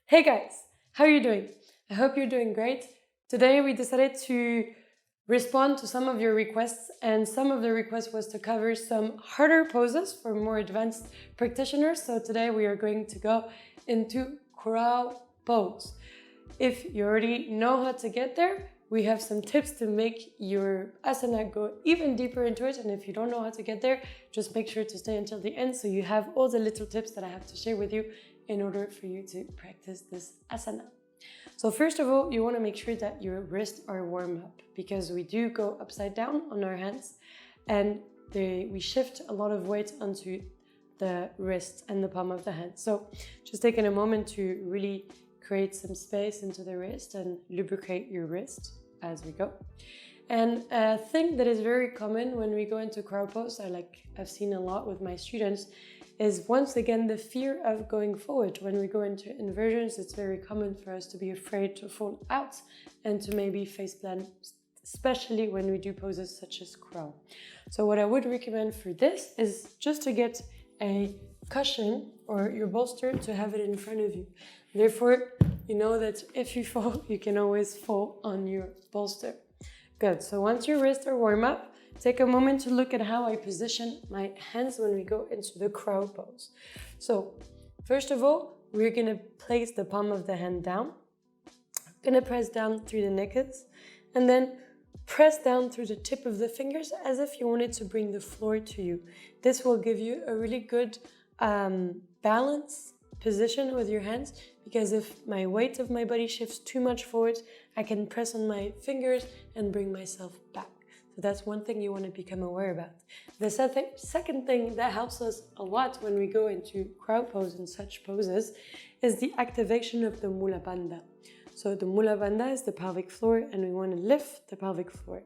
Hey guys, how are you doing? I hope you're doing great. Today we decided to respond to some of your requests, and some of the requests was to cover some harder poses for more advanced practitioners. So today we are going to go into crow pose. If you already know how to get there, we have some tips to make your asana go even deeper into it. And if you don't know how to get there, just make sure to stay until the end so you have all the little tips that I have to share with you in order for you to practice this asana. So first of all, you want to make sure that your wrists are warm up, because we do go upside down on our hands and we shift a lot of weight onto the wrist and the palm of the hand. So just taking a moment to really create some space into the wrist and lubricate your wrist as we go. And a thing that is very common when we go into crow pose, I've seen a lot with my students, is once again the fear of going forward. When we go into inversions, it's very common for us to be afraid to fall out and to maybe face plant, especially when we do poses such as crow. So what I would recommend for this is just to get a cushion or your bolster to have it in front of you. Therefore, you know that if you fall, you can always fall on your bolster. Good. So once your wrists are warm up, take a moment to look at how I position my hands when we go into the crow pose. So first of all, we're going to place the palm of the hand down. Going to press down through the knuckles and then press down through the tip of the fingers as if you wanted to bring the floor to you. This will give you a really good balance position with your hands, because if my weight of my body shifts too much forward, I can press on my fingers and bring myself back. So that's one thing you want to become aware about. The second thing that helps us a lot when we go into crow pose and such poses is the activation of the Mula bandha. So the Mula bandha is the pelvic floor, and we want to lift the pelvic floor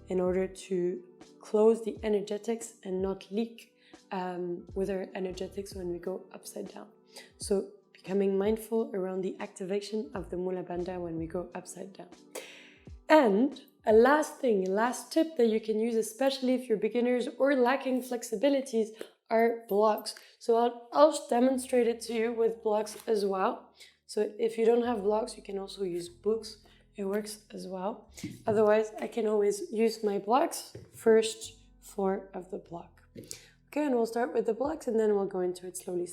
in order to close the energetics and not leak with our energetics when we go upside down. So becoming mindful around the activation of the Mula bandha when we go upside down. And a last tip that you can use, especially if you're beginners or lacking flexibilities, are blocks. So I'll demonstrate it to you with blocks as well. So if you don't have blocks, you can also use books. It works as well. Otherwise, I can always use my blocks, first floor of the block. Okay, and we'll start with the blocks and then we'll go into it slowly.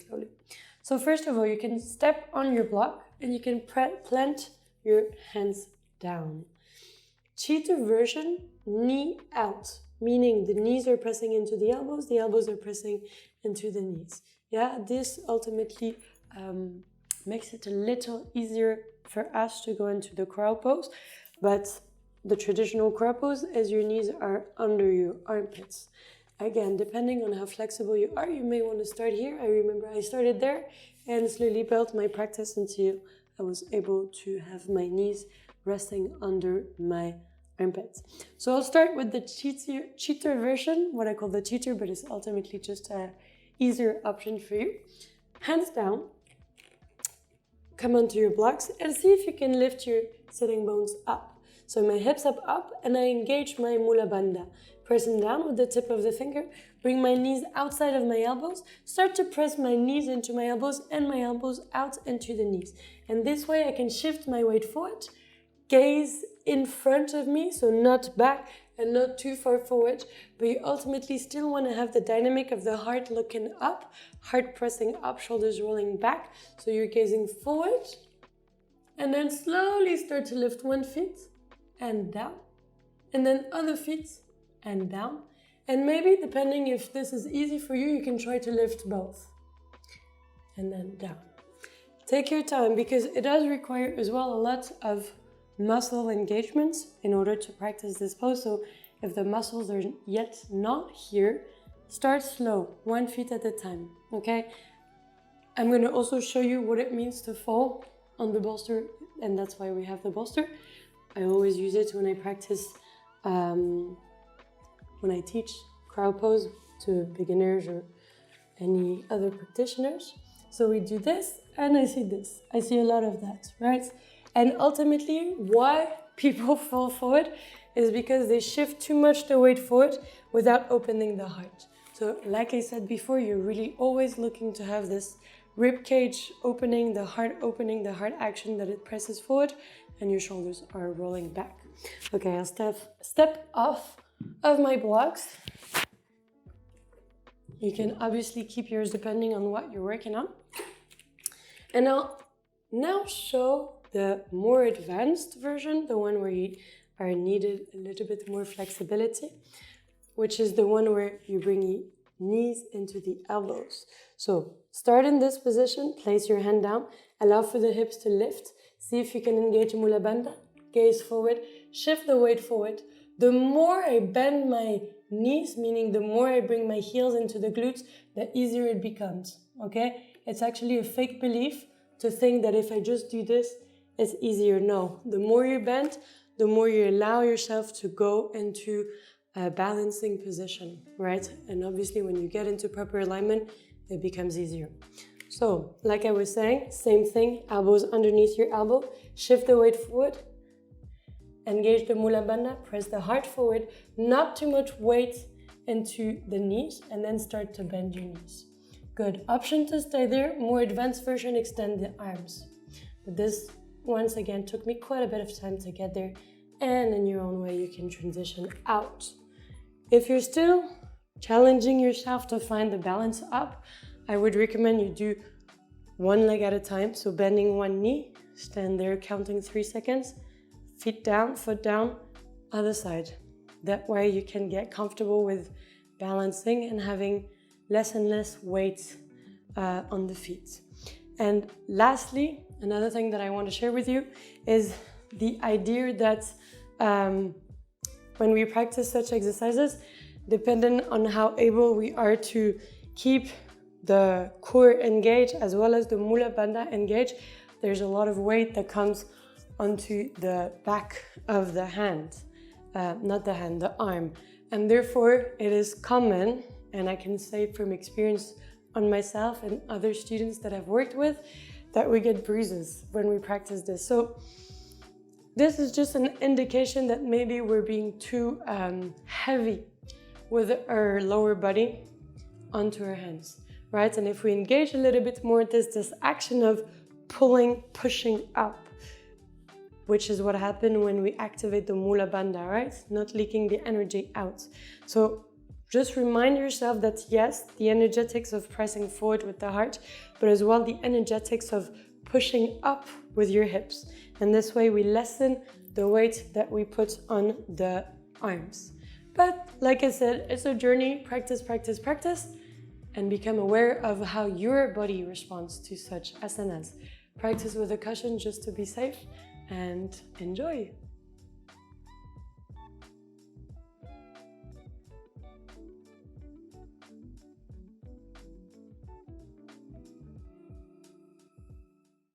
So first of all, you can step on your block and you can plant your hands down. Cheetah version, knee out, meaning the knees are pressing into the elbows are pressing into the knees. Yeah, this ultimately makes it a little easier for us to go into the crow pose, but the traditional crow pose is your knees are under your armpits. Again, depending on how flexible you are, you may want to start here. I remember I started there and slowly built my practice until I was able to have my knees resting under my armpits. So I'll start with the cheater version, what I call the cheater, but it's ultimately just an easier option for you. Hands down, come onto your blocks and see if you can lift your sitting bones up. So my hips up and I engage my Mula bandha. Pressing down with the tip of the finger, bring my knees outside of my elbows, start to press my knees into my elbows and my elbows out into the knees. And this way I can shift my weight forward, gaze in front of me, so not back and not too far forward, but you ultimately still want to have the dynamic of the heart looking up, heart pressing up, shoulders rolling back. So you're gazing forward and then slowly start to lift one foot and down, and then other feet and down. And maybe, depending if this is easy for you, you can try to lift both and then down. Take your time, because it does require as well a lot of muscle engagements in order to practice this pose. So if the muscles are yet not here, start slow, 1 foot at a time, okay? I'm going to also show you what it means to fall on the bolster, and that's why we have the bolster. I always use it when I practice when I teach crow pose to beginners or any other practitioners. So we do this, and I see this. I see a lot of that, right? And ultimately, why people fall forward is because they shift too much the weight forward without opening the heart. So like I said before, you're really always looking to have this rib cage opening, the heart action that it presses forward, and your shoulders are rolling back. Okay, I'll step off of my blocks. You can obviously keep yours depending on what you're working on. And I'll now show the more advanced version, the one where you are needed a little bit more flexibility, which is the one where you bring your knees into the elbows. So start in this position, place your hand down, allow for the hips to lift. See if you can engage Mula bandha, gaze forward, shift the weight forward. The more I bend my knees, meaning the more I bring my heels into the glutes, the easier it becomes, okay? It's actually a fake belief to think that if I just do this, it's easier. No, the more you bend, the more you allow yourself to go into a balancing position, right? And obviously when you get into proper alignment, it becomes easier. So, like I was saying, same thing, elbows underneath your elbow, shift the weight forward, engage the Mula bandha, press the heart forward, not too much weight into the knees, and then start to bend your knees. Good, option to stay there, more advanced version, extend the arms. But this, once again, took me quite a bit of time to get there, and in your own way, you can transition out. If you're still challenging yourself to find the balance up, I would recommend you do one leg at a time. So bending one knee, stand there counting 3 seconds, feet down, foot down, other side. That way you can get comfortable with balancing and having less and less weight on the feet. And lastly, another thing that I want to share with you is the idea that when we practice such exercises, depending on how able we are to keep the core engaged as well as the Mula bandha engaged, there's a lot of weight that comes onto the back of the hand, not the hand, the arm. And therefore it is common, and I can say from experience on myself and other students that I've worked with, that we get bruises when we practice this. So this is just an indication that maybe we're being too heavy with our lower body onto our hands, right? And if we engage a little bit more, there's this action of pulling, pushing up, which is what happened when we activate the Mula bandha, right? Not leaking the energy out. So just remind yourself that yes, the energetics of pressing forward with the heart, but as well the energetics of pushing up with your hips. And this way we lessen the weight that we put on the arms. But like I said, it's a journey, practice, practice, practice, and become aware of how your body responds to such asanas. Practice with a cushion just to be safe, and enjoy.